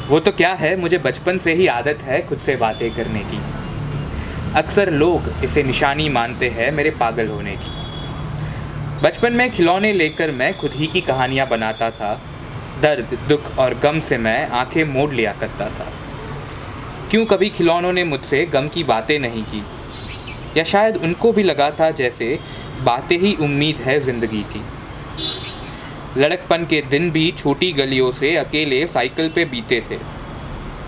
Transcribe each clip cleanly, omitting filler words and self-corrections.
वो तो क्या है, मुझे बचपन से ही आदत है खुद से बातें करने की। अक्सर लोग इसे निशानी मानते हैं मेरे पागल होने की। बचपन में खिलौने लेकर मैं खुद ही की कहानियाँ बनाता था। दर्द, दुख और गम से मैं आंखें मोड़ लिया करता था। क्यों कभी खिलौनों ने मुझसे गम की बातें नहीं की, या शायद उनको भी लगा था जैसे बातें ही उम्मीद है ज़िंदगी की। लड़कपन के दिन भी छोटी गलियों से अकेले साइकिल पे बीते थे।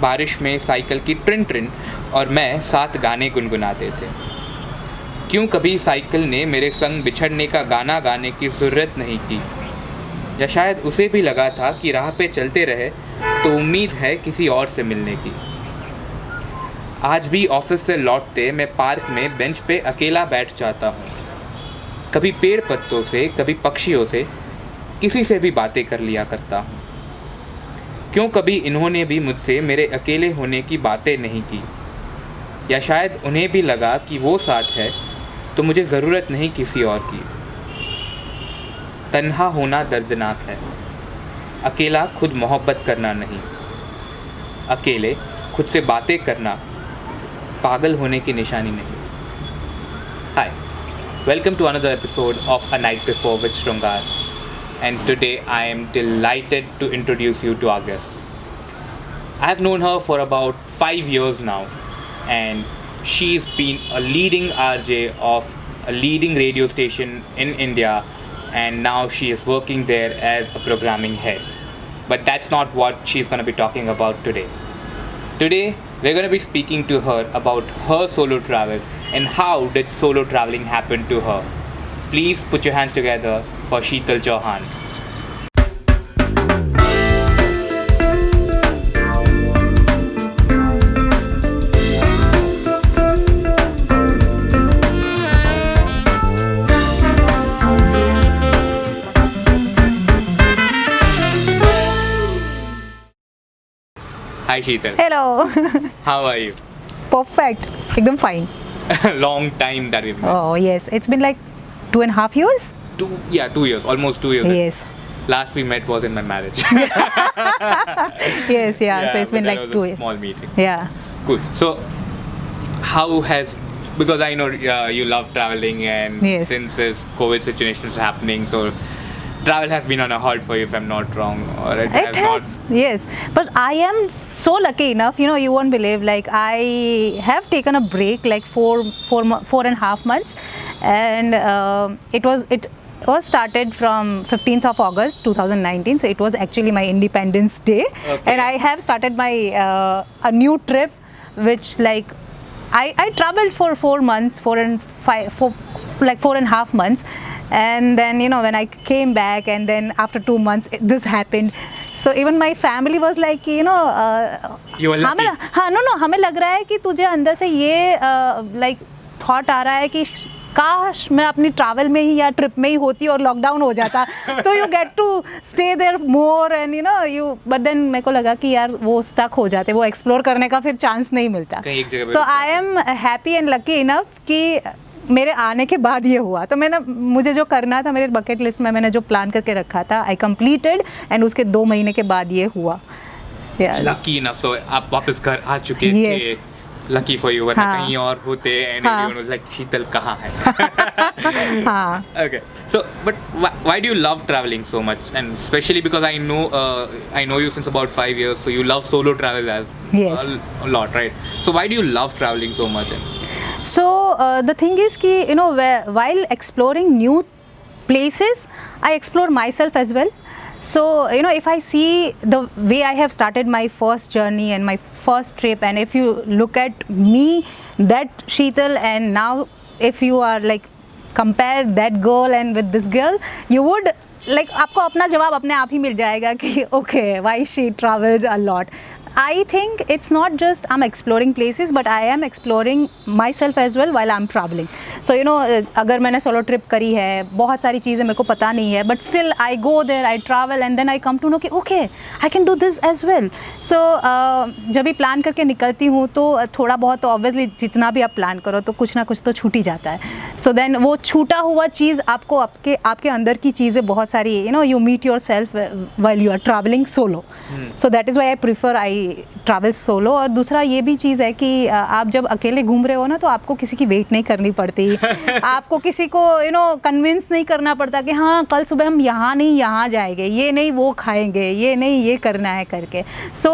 बारिश में साइकिल की ट्रिन ट्रिन और मैं साथ गाने गुनगुनाते थे। क्यों कभी साइकिल ने मेरे संग बिछड़ने का गाना गाने की ज़रूरत नहीं की, या शायद उसे भी लगा था कि राह पे चलते रहे तो उम्मीद है किसी और से मिलने की। आज भी ऑफिस से लौटते मैं पार्क में बेंच पे अकेला बैठ जाता हूँ। कभी पेड़ पत्तों से, कभी पक्षियों से, किसी से भी बातें कर लिया करता हूँ। क्यों कभी इन्होंने भी मुझसे मेरे अकेले होने की बातें नहीं की, या शायद उन्हें भी लगा कि वो साथ है तो मुझे ज़रूरत नहीं किसी और की। तन्हा होना दर्दनाक है, अकेला खुद मोहब्बत करना नहीं। अकेले खुद से बातें करना पागल होने की निशानी नहीं। Hi, welcome to another episode of a night before with Shringar, and today I am delighted to introduce you to our guest. I have known her for about 5 years now, and she's been a leading RJ of a leading radio station in India, and now she is working there as a programming head. But that's not what she's going to be talking about today. Today we're going to be speaking to her about her solo travels and how did solo traveling happen to her. Please put your hands together for Sheetal Chauhan. Hi Sheetal. Hello. How are you? Perfect. Ekdam fine. Long time that we've met. Oh yes, it's been like 2.5 years. 2 years, almost 2 years. Yes. Last we met was in my marriage. Yes, yeah. So it's been but like that was 2 a years. small meeting. Yeah. Cool. So how has, because I know you love traveling, and Yes. since this COVID situation is happening, so travel has been on a halt for you, if I'm not wrong, or it It has has, yes. But I am so lucky enough, you won't believe, like I have taken a break like 4.5 months, and it was started from 15th of August 2019, so it was actually my Independence Day. Okay. And I have started my a new trip, which like I traveled for 4 months, 4.5 months, and then when I came back, and then after 2 months this happened. So even my family was like You were lucky. हमें लग रहा है कि तुझे अंदर से ये like thought आ रहा है कि काश मैं अपनी ट्रैवल में ही या ट्रिप में ही होती और लॉकडाउन हो जाता तो you get to stay there more, and you but then मेरे को लगा कि यार वो स्टक हो जाते, वो एक्सप्लोर करने का फिर चांस नहीं मिलता. So I am happy and lucky enough कि मेरे आने के बाद ये हुआ. तो मुझे जो करना था, मेरे बकेट लिस्ट में मैंने जो प्लान करके रखा था, आई कंप्लीटेड, एंड उसके 2 महीने के बाद ये हुआ. Lucky enough. सो आप वापस घर आ चुके थे. लकी फॉर यू, वरना कहीं और होते एंड एवरीवन वाज लाइक शीतल कहाँ है. हाँ. Okay. So, but why do you love traveling so much? And especially because I know you since about 5 years, so you love solo travel as Yes. a lot, right? So why do you love traveling so much? So the thing is कि while exploring new places, I explore myself as well. So if I see the way I have started my first journey and my first trip, and if you look at me, that Sheetal, and now if you are like compare that girl and with this girl, you would like आपको अपना जवाब अपने आप ही मिल जाएगा कि okay, why she travels a lot. I think it's not just I'm exploring places, but I am exploring myself as well while I'm traveling. So अगर मैंने solo trip करी है, बहुत सारी चीज़ें मेरे को पता नहीं है, but still I go there, I travel, and then I come to know कि okay, I can do this as well. So जब भी प्लान करके निकलती हूँ तो थोड़ा बहुत तो obviously जितना भी आप प्लान करो तो कुछ ना कुछ तो छूट ही जाता है. So then वो छूटा हुआ चीज़ आपको आपके अंदर की चीज़ें बहुत सारी you meet yourself while you are traveling solo. So that is why I prefer, I I travel solo. और दूसरा ये भी चीज़ है कि आप जब अकेले घूम रहे हो ना, तो आपको किसी की वेट नहीं करनी पड़ती आपको किसी को कन्विंस नहीं करना पड़ता कि हाँ कल सुबह हम यहाँ नहीं यहाँ जाएंगे, ये नहीं वो खाएंगे, ये नहीं ये करना है करके। सो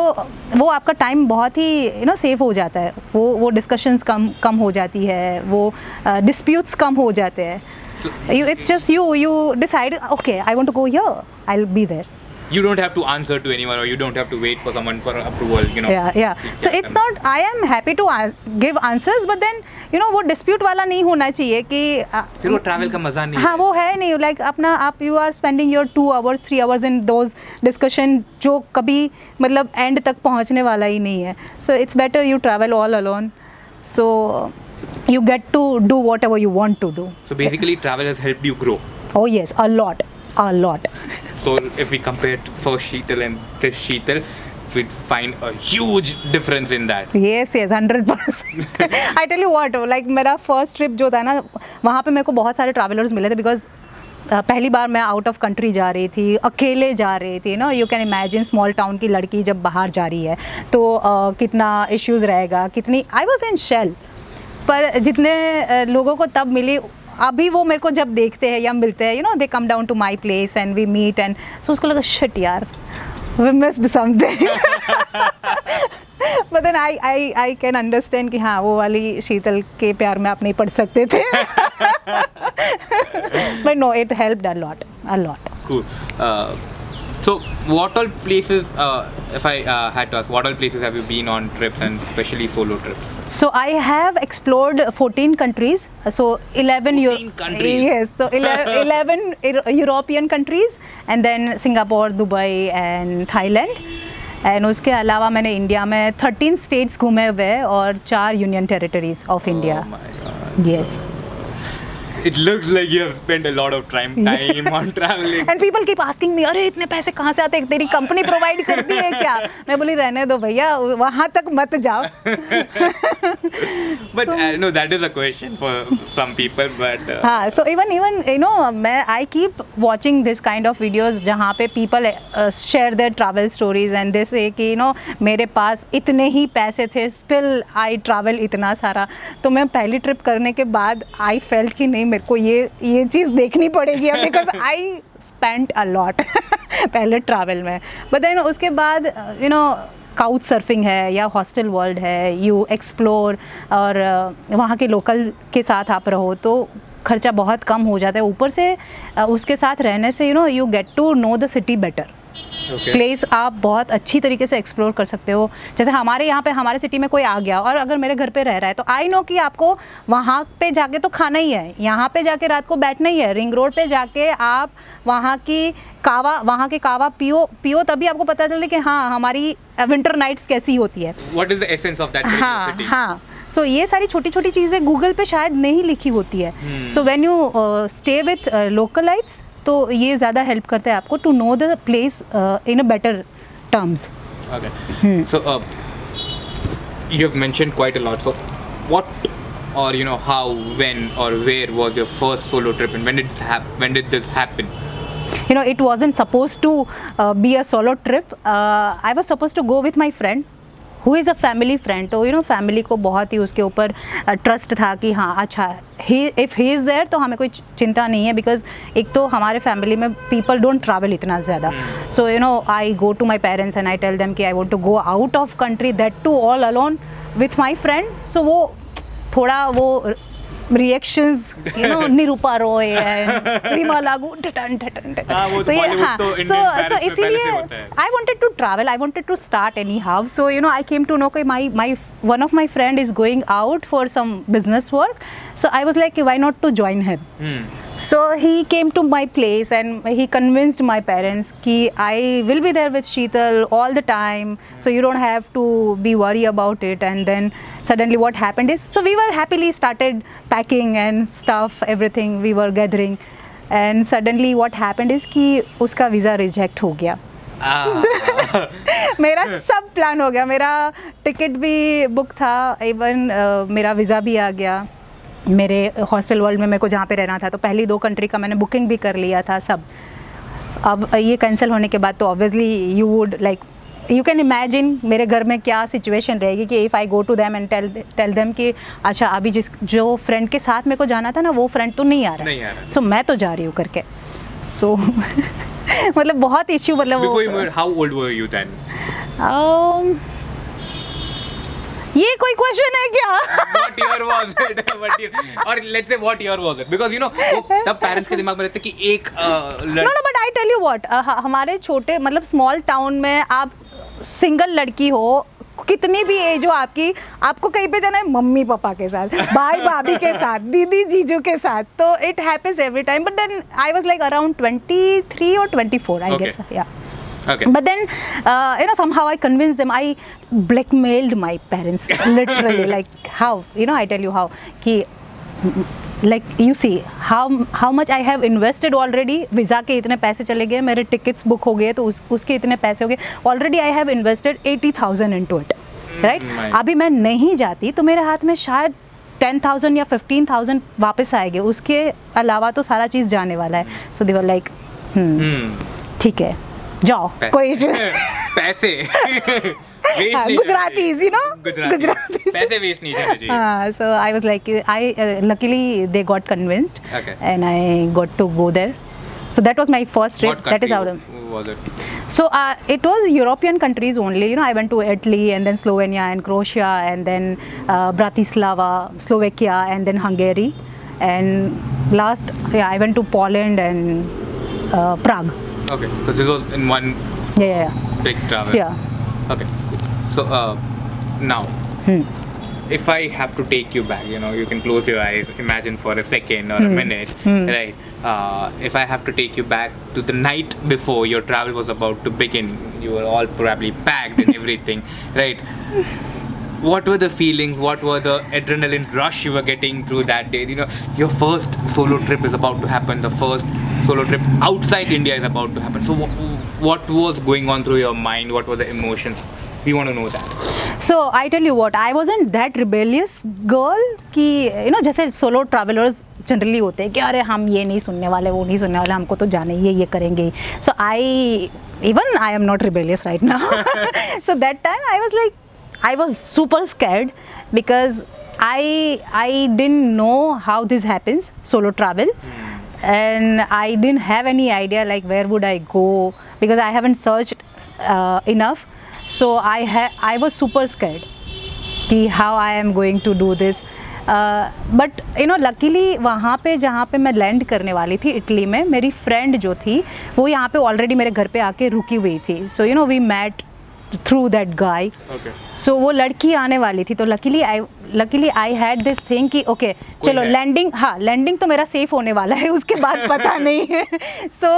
वो आपका टाइम बहुत ही सेफ हो जाता है, वो डिस्कशंस कम हो जाती है, वो डिस्प्यूट्स कम हो जाते हैं। It's just you decide, okay, I want to go here, I'll be there. You don't have to answer to anyone, or you don't have to wait for someone for approval, Yeah. So it's not, I am happy to give answers, but then वो dispute वाला नहीं होना चाहिए कि फिर वो travel का मजा नहीं हाँ, वो है नहीं, like अपना आप you are spending your 2 hours 3 hours in those discussion जो कभी मतलब end तक पहुँचने वाला ही नहीं है। So it's better you travel all alone, so you get to do whatever you want to do. So basically travel has helped you grow. Oh yes, a lot. So if we compare first Sheetal and this Sheetal, we'd find a huge difference in that. Yes, 100%. I tell you what, like मेरा first trip जो था ना, वहाँ पे मेरे को बहुत सारे travelers मिले थे, because पहली बार मैं आउट ऑफ कंट्री जा रही थी, अकेले जा रही थी ना। You can imagine small town की लड़की जब बाहर जा रही है तो कितना इश्यूज़ रहेगा, कितनी आई वॉज इन शेल। पर जितने लोगों को तब मिली, अभी वो मेरे को जब देखते हैं या मिलते हैं, they come down to my place and we meet, and so उसको लगा शिट यार, we missed something. But then I can understand कि हाँ वो वाली शीतल के प्यार में आप नहीं पढ़ सकते थे। But no, it helped a lot. Cool. So what all places, if I had to ask, what all places have you been on trips, and especially solo trips? So I have explored 14 countries. So 11 countries. Yes, so 11 European countries, and then Singapore, Dubai and Thailand. And उसके अलावा मैंने India में 13 states घूमे हुए और 4 union territories of India. Oh my God. Yes. It looks like you have spent a lot of time on traveling. And people keep asking me, अरे इतने पैसे कहाँ से आते हैं, तेरी कंपनी प्रोवाइड करती है क्या? मैं बोली रहने दो भैया, वहाँ तक मत जाओ। But no, that is a question for some people, but हाँ, so even मैं I keep watching this kind of videos जहाँ पे people share their travel stories and they say कि मेरे पास इतने ही पैसे थे, still I travel इतना सारा। तो मैं पहली ट्रिप करने के बाद I felt कि नहीं, मेरे को ये चीज़ देखनी पड़ेगी अब, because I spent a lot पहले ट्रैवल में। बट देन उसके बाद काउच सर्फिंग है या हॉस्टल वर्ल्ड है, यू एक्सप्लोर, और वहाँ के लोकल के साथ आप रहो तो खर्चा बहुत कम हो जाता है। ऊपर से उसके साथ रहने से you get to know the city better. Place आप बहुत अच्छी तरीके से एक्सप्लोर कर सकते हो। जैसे हमारे यहाँ पे हमारे सिटी में कोई आ गया और अगर मेरे घर पे रह रहा है तो आई नो कि आपको वहाँ पे जाके तो खाना ही है, यहाँ पे जाके रात को बैठना ही है, रिंग रोड पे जाके आप वहाँ के कावा पियो तभी आपको पता चले कि हाँ हमारी विंटर नाइट्स कैसी होती है। What is the essence of that city? हाँ। सो ये सारी छोटी छोटी चीज़ें गूगल पे शायद नहीं लिखी होती है। So when you stay with localites तो ये ज़्यादा हेल्प करता है आपको to know the place in a better terms. Okay. So you have mentioned quite a lot. So what, or how, when, or where was your first solo trip, and when did this happen? It wasn't supposed to be a solo trip. I was supposed to go with my friend who is a family friend. तो family को बहुत ही उसके ऊपर trust था कि हाँ अच्छा, if he is there तो हमें कोई चिंता नहीं है, बिकॉज एक तो हमारे फैमिली में पीपल डोंट ट्रैवल इतना ज़्यादा। So I go to my parents and I tell them कि I want to go out of country, that too all alone with my friend. So वो थोड़ा वो reactions Nirupa Roy and Reema Lagoo so इसीलिए I wanted to travel, I wanted to start anyhow. So I came to know कि my one of my friend is going out for some business work, so I was like why not to join him. So he came to my place and he convinced my parents कि I will be there with Sheetal all the time, so you don't have to be worried about it. And then suddenly what happened is, so we were happily started packing and stuff, everything we were gathering, and suddenly what happened is कि उसका visa reject हो गया। मेरा सब plan हो गया, मेरा ticket भी बुक था, इवन मेरा वीज़ा भी आ गया, मेरे हॉस्टल वर्ल्ड में मेरे को जहाँ पे रहना था तो पहली 2 कंट्री का मैंने बुकिंग भी कर लिया था सब। अब ये कैंसिल होने के बाद तो obviously you would like you can imagine मेरे घर में क्या सिचुएशन रहेगी कि if I go to them and tell them कि अच्छा अभी जो फ्रेंड के साथ मेरे को जाना था ना वो फ्रेंड तो नहीं आ रहा, सो मैं तो जा रही हूँ करके. सो मतलब बहुत इश्यू, मतलब how old were you then? ये कोई क्वेश्चन है क्या? What year was it? Or let's say what year was it? Because you know तब पेरेंट्स के दिमाग में रहता है कि एक no, but I tell you what, हमारे छोटे मतलब स्मॉल टाउन में आप सिंगल लड़की हो, कितनी भी एज हो आपकी, आपको कहीं पे जाना है मम्मी पापा के साथ, भाई भाभी के साथ, दीदी जीजू के साथ, तो it happens every time. But then I was like around 23 or 24 I guess. Yeah. Okay. But then, somehow I convinced them. I blackmailed my parents, literally. Like how? I tell you how. Like you see how much I have invested already. Visa के इतने पैसे चले गए, मेरे tickets book हो गए, तो उसके इतने पैसे हो गए. Already I have invested 80,000 into it, right? अभी मैं नहीं जाती तो मेरे हाथ में शायद 10,000 या 15,000 वापस आएंगे. उसके अलावा तो सारा चीज़ जाने वाला है. So they were like, ठीक है, जाओ, कोई इशू. पैसे गुजराती, गुजराती पैसे वेस्ट नहीं करने चाहिए. So I was like, luckily they got convinced, and I got to go there. So that was my first trip. What country was it? So it was European countries only. I went to Italy and then Slovenia and Croatia and then Bratislava, Slovakia and then Hungary, and last I went to Poland and Prague. Okay, so this was in one big travel. So, yeah. Okay, so now if I have to take you back, you can close your eyes, imagine for a second or a minute, right? If I have to take you back to the night before your travel was about to begin, you were all probably packed and everything, right? What were the feelings? What were the adrenaline rush you were getting through that day? Your first solo trip is about to happen. The first solo trip outside India is about to happen. So what was going on through your mind? What were the emotions? We want to know that. So I tell you what, I wasn't that rebellious girl कि जैसे solo travelers generally होते हैं कि अरे हम ये नहीं सुनने वाले, वो नहीं सुनने वाले, हमको तो जाने ही ये करेंगे. So I am not rebellious right now. So that time I was super scared because I didn't know how this happens, solo travel, and I didn't have any idea like where would I go because I haven't searched enough. So I was super scared कि how I am going to do this. But luckily वहाँ पे जहाँ पे मैं land करने वाली थी Italy में, मेरी फ्रेंड जो थी वो यहाँ पे ऑलरेडी मेरे घर पे आके रुकी हुई थी. So we met through that guy. Okay. So वो लड़की आने वाली थी, तो luckily I had this thing कि okay चलो लैंडिंग तो मेरा सेफ होने वाला है, उसके बाद पता नहीं है. So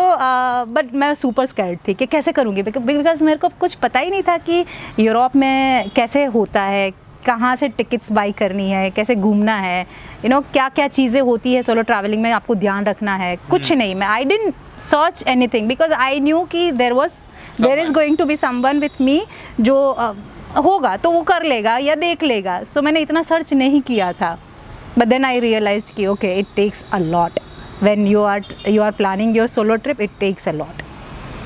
but मैं सुपर स्कैर्ड थी कि कैसे करूँगी बिकॉज मेरे को कुछ पता ही नहीं था कि यूरोप में कैसे होता है, कहाँ से टिकट्स बाई करनी है, कैसे घूमना है, क्या क्या चीज़ें होती है सोलो ट्रैवलिंग में, आपको ध्यान रखना है. कुछ नहीं, मैं I didn't search anything because I knew कि there is going to be someone with me जो होगा तो वो कर लेगा या देख लेगा. सो मैंने इतना सर्च नहीं किया था. बट देन आई रियलाइज कि okay it takes a lot when you are planning your solo trip. It takes a lot.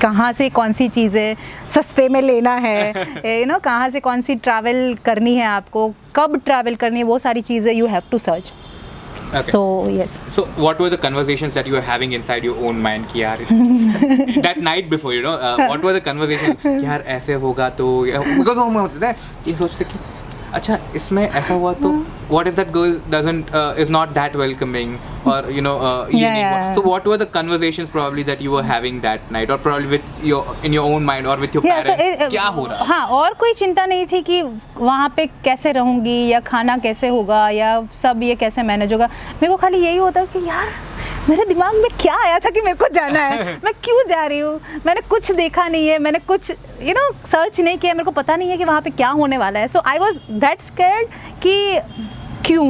कहाँ से कौन सी चीज़ें सस्ते में लेना है, कहाँ से कौन सी ट्रैवल करनी है, आपको कब ट्रैवल करनी है, वो सारी चीज़ें you have to search. So yes. So what were the conversations that you were having inside your own mind कि यार that night before what were the conversations कि यार ऐसे होगा तो because हम होता है ये सोचते कि अच्छा इसमें ऐसा हुआ तो what if that girl doesn't is not that welcoming or so what were the conversations probably that you were having that night or probably with in your own mind or with your parents. So क्या हो रहा है. हाँ, और कोई चिंता नहीं थी कि वहाँ पे कैसे रहूँगी या खाना कैसे होगा या सब ये कैसे मैनेज होगा. मेरे को खाली यही होता कि यार मेरे दिमाग में क्या आया था कि मेरे को जाना है, मैं क्यों जा रही हूँ, मैंने कुछ देखा नहीं है, मैंने कुछ सर्च नहीं किया, मेरे को पता नहीं है कि वहाँ पे क्या होने वाला है. सो आई वॉज दैट स्कैर्ड कि क्यों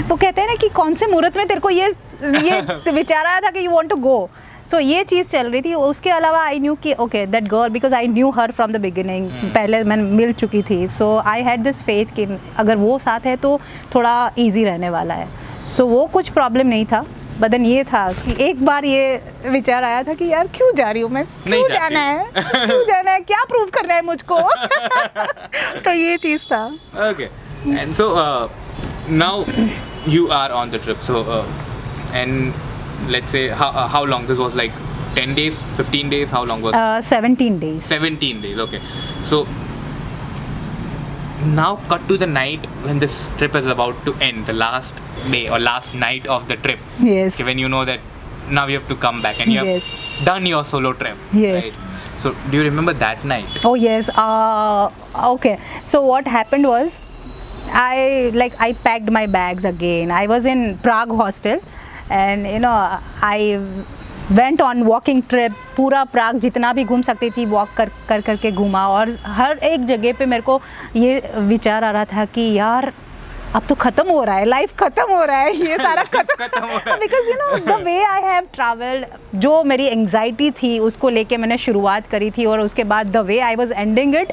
वो कहते हैं ना कि कौन से मुहूर्त में तेरे को ये विचार आया था कि यू वांट टू गो. सो ये चीज़ चल रही थी. उसके अलावा आई न्यू कि okay that girl because I new her from the beginning, पहले मैं मिल चुकी थी. सो आई हैड दिस फेथ कि अगर वो साथ है तो थोड़ा ईजी रहने वाला है. सो वो कुछ प्रॉब्लम नहीं था. बट देन ये था कि एक बार ये विचार आया था कि यार क्यों जा रही हूँ मैं, क्यों जाना है, क्यों जाना है, क्या प्रूव करना है मुझको। तो ये चीज़ था। Okay. And so now you are on the trip. So and let's say how long this was, like 10 days, 15 days, how long was 17 days. 17 days. Okay. So now cut to the night when this trip is about to end, the last day or last night of the trip. Yes. Okay, when you know that now you have to come back and you have Yes. done your solo trip. Yes. Right? So do you remember that night? Oh yes. Okay. So what happened was, I packed my bags again. I was in Prague hostel, and I went on walking trip. पूरा प्राग जितना भी घूम सकती थी walk कर करके घूमा, और हर एक जगह पे मेरे को ये विचार आ रहा था कि यार अब तो ख़त्म हो रहा है, लाइफ ख़त्म हो रहा है, ये सारा खत्म हो रहा है। Because the way I have travelled, जो मेरी एंग्जाइटी थी उसको लेके मैंने शुरुआत करी थी, और उसके बाद the way I was ending it,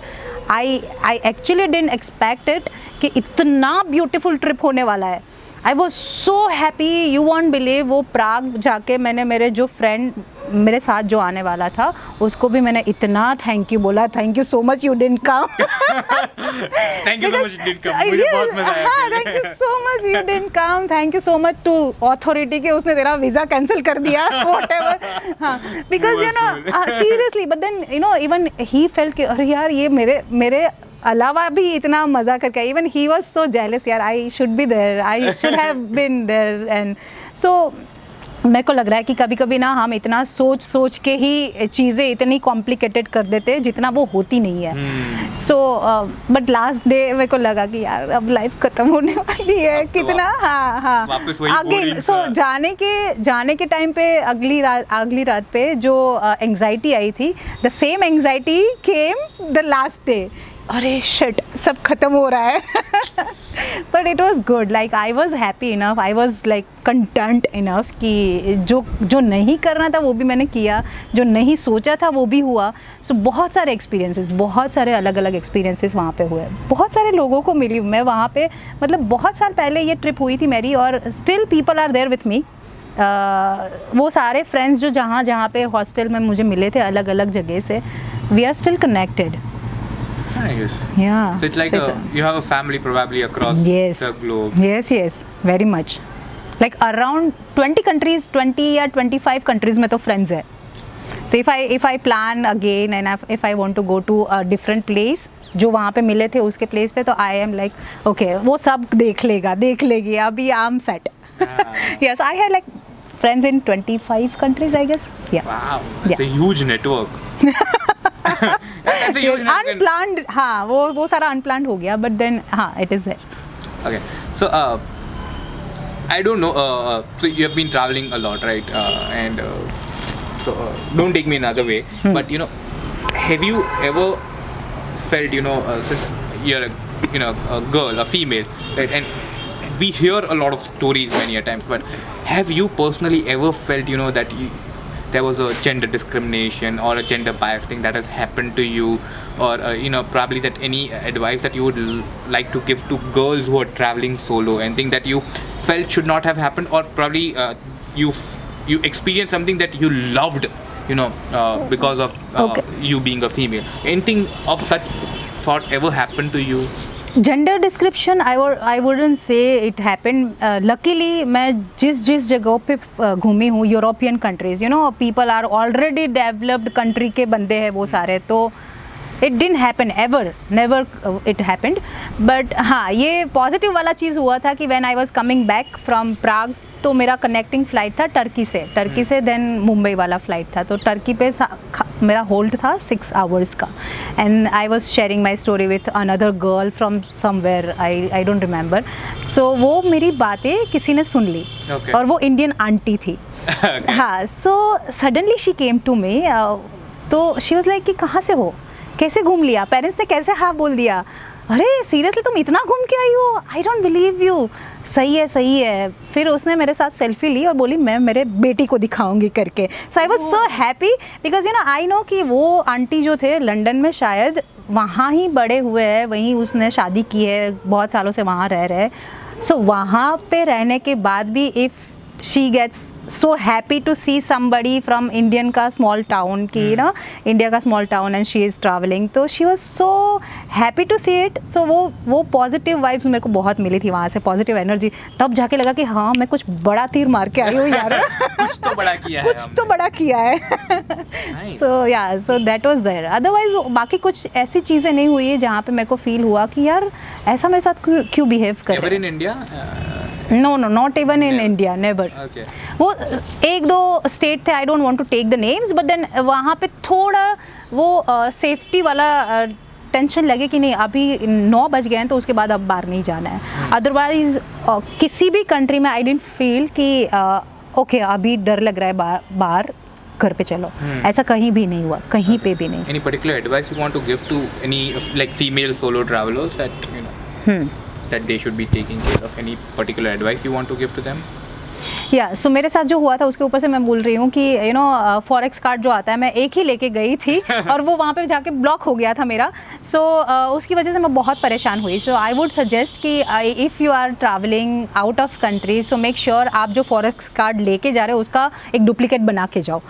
I actually didn't expect it कि इतना ब्यूटीफुल ट्रिप होने वाला है। आई was so happy, you won't believe. वो प्राग जाके मैंने मेरे जो फ्रेंड मेरे साथ जो आने वाला था उसको भी मैंने इतना थैंक यू बोला, thank you so much you didn't come. Thank you so much you didn't come, मुझे बहुत मजा आया। Thank you so much you didn't come, thank you so much to authority के उसने तेरा वीज़ा कैंसिल कर दिया, व्हाटएवर। हाँ, because seriously, but then even he felt कि अरे यार ये मेरे अलावा भी इतना मज़ा करके, even he was so jealous, यार I should be there, I should have been there. And so मेरे को लग रहा है कि कभी कभी ना हम इतना सोच के ही चीज़ें इतनी कॉम्प्लिकेटेड कर देते हैं जितना वो होती नहीं है। सो बट लास्ट डे मेरे को लगा कि यार अब लाइफ ख़त्म होने वाली है, कितना हाँ अगेन। सो जाने के टाइम पे अगली रात पे जो एंग्जाइटी आई थी, the same anxiety came the last day, अरे शिट सब खत्म हो रहा है। But it was good, like I was happy enough, I was like content enough कि जो नहीं करना था वो भी मैंने किया, जो नहीं सोचा था वो भी हुआ। सो बहुत सारे एक्सपीरियंसेस, बहुत सारे अलग अलग एक्सपीरियंसेस वहाँ पे हुए, बहुत सारे लोगों को मिली मैं वहाँ पे। मतलब बहुत साल पहले ये ट्रिप हुई थी मेरी, और still people are there with me. वो सारे फ्रेंड्स जो जहाँ पे हॉस्टल में मुझे मिले थे अलग अलग जगह से, we are still connected. Nice. Yeah. So it's like you have a family probably across the globe. Yes, very much. Like around 20 countries, 20 या 25 countries में तो friends है. So if I plan again and if I want to go to a different place, जो वहाँ पे मिले थे उसके place पे, तो I am like okay वो सब देख लेगी, अभी I'm set. Yeah, so I had like friends in 25 countries, I guess. Yeah. Wow, that's a huge network. Unplanned, हाँ वो सारा अनप्लान्ड हो गया, बट देन हाँ it is there. Okay, so I don't know, so you have been traveling a lot, right? And so don't take me another way, but have you ever felt, since you're a girl, a female, right? And we hear a lot of stories many a times, but have you personally ever felt, that there was a gender discrimination or a gender bias thing that has happened to you, or probably that any advice that you would like to give to girls who are traveling solo, anything that you felt should not have happened, or probably you experienced something that you loved, because of you being a female, anything of such sort ever happened to you? Gender description I wouldn't say it happened. Luckily मैं जिस जगहों पे घूमी हूँ, European countries, people are already developed country के बंदे हैं वो सारे, तो it didn't happen ever, never it happened. But हाँ ये पॉजिटिव वाला चीज़ हुआ था कि when I was coming back from Prague, तो मेरा कनेक्टिंग फ़्लाइट था टर्की से देन मुंबई वाला फ़्लाइट था, तो टर्की पे मेरा होल्ड था 6 आवर्स का, and I was sharing my story with another girl from somewhere, I don't remember. So वो मेरी बातें किसी ने सुन ली, और वो इंडियन आंटी थी। हाँ, so suddenly she came to me, तो शी वाज लाइक कि कहाँ से हो, कैसे घूम लिया, पेरेंट्स ने कैसे हाँ बोल दिया, अरे सीरियसली तुम इतना घूम के आई हो, आई डोंट बिलीव यू, सही है। फिर उसने मेरे साथ सेल्फी ली और बोली मैं मेरे बेटी को दिखाऊंगी करके। So I was so happy because I know कि वो आंटी जो थे लंदन में शायद वहाँ ही बड़े हुए हैं, वहीं उसने शादी की है, बहुत सालों से वहाँ रह रहे हैं। सो वहाँ पे रहने के बाद भी if she gets so happy to see somebody from Indian का small town की you know India का small town and she is traveling, तो she was so happy to see it. So वो positive vibes मेरे को बहुत मिली थी वहाँ से, positive energy. तब जाके लगा कि हाँ मैं कुछ बड़ा तीर मार के आई हूँ यार. कुछ तो बड़ा किया है, कुछ तो बड़ा किया है. So yeah, so that was there. Otherwise बाकी कुछ ऐसी चीज़ें नहीं हुई है जहाँ पे मेरे को फील हुआ कि यार ऐसा मेरे साथ क्यों बिहेव कर रहे हैं. Ever in India? No, not even in India, never. Okay. वो एक दो स्टेट थे, I don't want to take the names, but then वहाँ पे थोड़ा वो सेफ्टी वाला टेंशन लगे कि नहीं अभी 9 बज गए हैं तो उसके बाद अब बाहर नहीं जाना है. अदरवाइज किसी भी कंट्री में आई डेंट फील कि ओके अभी डर लग रहा है बाहर घर पे चलो. ऐसा कहीं भी नहीं हुआ, कहीं पे भी नहीं. Any particular advice you want to give to any like female solo travelers that you know that they should be taking care of? Any particular advice you want to give to them? या सो मेरे साथ जो हुआ था उसके ऊपर से मैं बोल रही हूँ कि यू नो फॉरेक्स कार्ड जो आता है मैं एक ही लेके गई थी और वो वहाँ पे जाके ब्लॉक हो गया था मेरा. सो उसकी वजह से मैं बहुत परेशान हुई. सो आई वुड सजेस्ट कि if you are travelling out of country so make sure आप जो फॉरेक्स कार्ड लेके जा रहे हो उसका एक डुप्लीकेट बना के जाओ.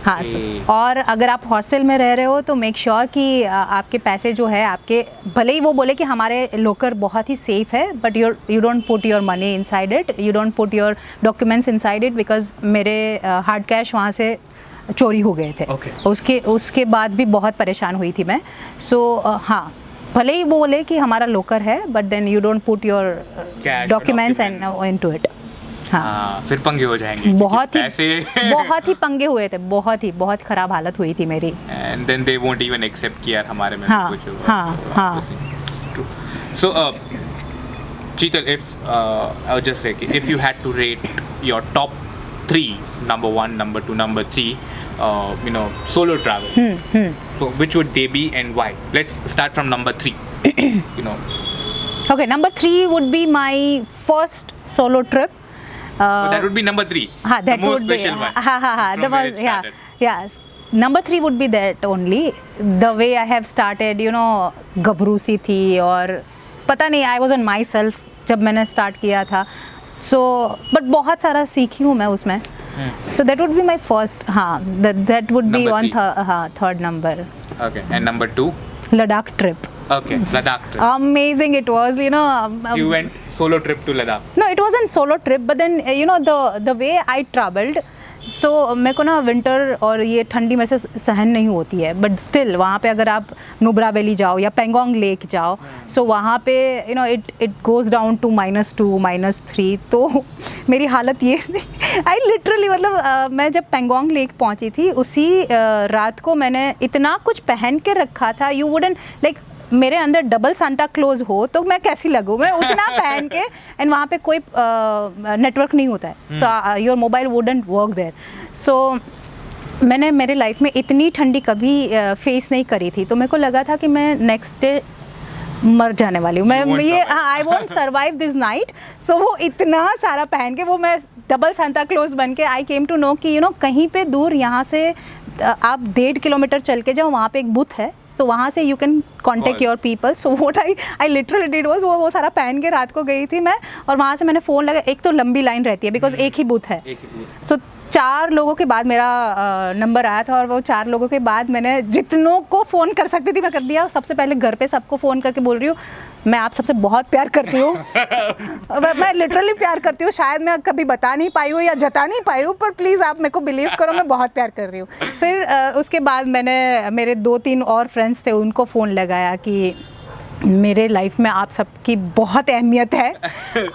हाँ. और अगर आप हॉस्टल में रह रहे हो तो मेक श्योर कि आपके पैसे जो है आपके, भले ही वो बोले कि हमारे लॉकर बहुत ही सेफ है but you don't put your money inside it, you don't put your documents inside it, because मेरे हार्ड कैश वहाँ से चोरी हो गए थे. उसके बाद भी बहुत परेशान हुई थी मैं. सो हाँ, भले ही वो बोले कि हमारा लॉकर है but then you don't put your documents and into it. हाँ, फिर पंगे हो जाएंगे. बहुत ही पंगे हुए थे, बहुत खराब हालत हुई थी मेरी. And then they won't even accept कि यार हमारे में कुछ हुआ. हाँ. True. So Sheetal, if I would just say if you had to rate your top 3, number 1, number 2, number 3, you know, solo travel, so which would they be and why? Let's start from number 3. You know. Okay, number 3 would be my first solo trip. So that would be number 3. That the most would be special one. That was yes. Number 3 would be that only. The way I have started, you know, गबरू सी थी और पता नहीं I wasn't myself जब मैंने start किया था. So but बहुत सारा सीखी हूँ मैं उसमें. So that would be my first. हाँ, that would be on third number. Okay, and number 2? Ladakh trip. Okay, Ladakh trip. Amazing it was, you know. You went solo trip to Ladakh? No, it wasn't solo trip, but then you know the way I traveled. So मेरे को ना winter और ये ठंडी में से सहन नहीं होती है, बट स्टिल वहाँ पे अगर आप नुब्रा वैली जाओ या पेंगोंग लेक जाओ, सो वहाँ पे you know it goes down to -2 -3. तो मेरी हालत ये आई लिटरली मतलब मैं जब पेंगोंग लेक पहुँची थी उसी रात को मैंने इतना कुछ पहन के रखा था, यू वुडंट लाइक मेरे अंदर डबल सांता क्लोज हो तो मैं कैसी लगूँ, मैं उतना पहन के. एंड वहाँ पे कोई नेटवर्क नहीं होता है, so your mobile wouldn't work there. So मैंने मेरे लाइफ में इतनी ठंडी कभी फेस नहीं करी थी, तो मेरे को लगा था कि मैं नेक्स्ट डे मर जाने वाली हूँ मैं, ये I won't survive this night. So वो इतना सारा पहन के वो मैं डबल सांता क्लोज बन के आई केम टू नो कि यू नो कहीं पे दूर यहाँ से आप 1.5 किलोमीटर चल के जाओ, वहाँ पे एक बुथ है, तो वहाँ से you can contact your people. So what I literally did was वो सारा पहन के रात को गई थी मैं, और वहाँ से मैंने फ़ोन लगा. एक तो लंबी लाइन रहती है बिकॉज एक ही बूथ है. सो 4 लोगों के बाद मेरा नंबर आया था, और वो 4 लोगों के बाद मैंने जितनों को फ़ोन कर सकती थी मैं कर दिया. सबसे पहले घर पे सबको फ़ोन करके बोल रही हूँ मैं आप सबसे बहुत प्यार करती हूँ. मैं लिटरली प्यार करती हूँ, शायद मैं कभी बता नहीं पाई हूँ या जता नहीं पाई हूँ, पर प्लीज़ आप मेरे को बिलीव करो मैं बहुत प्यार कर रही हूँ. फिर उसके बाद मैंने मेरे 2-3 और फ्रेंड्स थे उनको फ़ोन लगाया कि मेरे लाइफ में आप सबकी बहुत अहमियत है,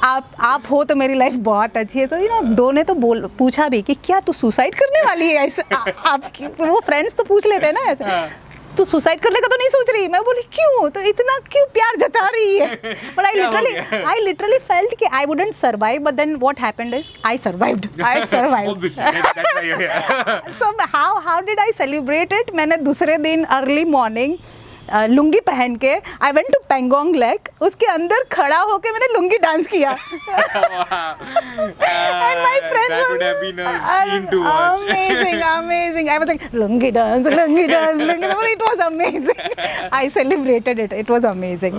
आप हो तो मेरी लाइफ बहुत अच्छी है. तो यू नो 2 ने तो पूछा भी कि क्या तू सुसाइड करने वाली है ऐसे. आपकी वो फ्रेंड्स तो पूछ लेते हैं ना ऐसे, तू सुसाइड करने का तो नहीं सोच रही. मैं बोली क्यों, तो इतना क्यों प्यार जता रही है. बट आई लिटरली फेल्ट कि I wouldn't survive, but then what happened is I survived. So how did I celebrate it. मैंने दूसरे दिन अर्ली मॉर्निंग लुंगी पहन के I went to Pangong lake, उसके अंदर खड़ा होके मैंने लुंगी डांस किया. And my friends amazing. I was like lungi dance. It was amazing. I celebrated it. It was amazing.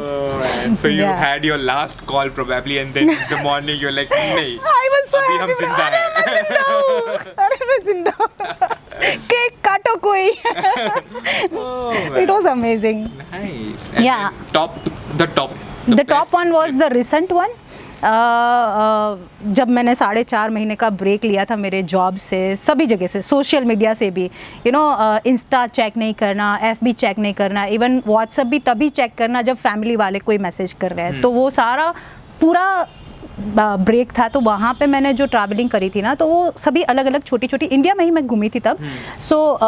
So you had your last call probably, and then in the morning you're like, nahi. I was so अभी हम happy. जिंदा अरे हैं. मैं जिंदा हूँ, अरे मैं जिंदा हूँ. केक काटो कोई. Oh, It was amazing. nice. And Yeah. then the top The top best one was the recent one. जब मैंने 4.5 महीने का ब्रेक लिया था मेरे जॉब से, सभी जगह से, सोशल मीडिया से भी, इंस्टा चेक नहीं करना, FB चेक नहीं करना, इवन व्हाट्सएप भी तभी चेक करना जब फैमिली वाले कोई मैसेज कर रहे हैं. तो वो सारा पूरा ब्रेक था. तो वहाँ पे मैंने जो ट्रैवलिंग करी थी ना, तो वो सभी अलग अलग छोटी छोटी, इंडिया में ही मैं घूमी थी तब. सो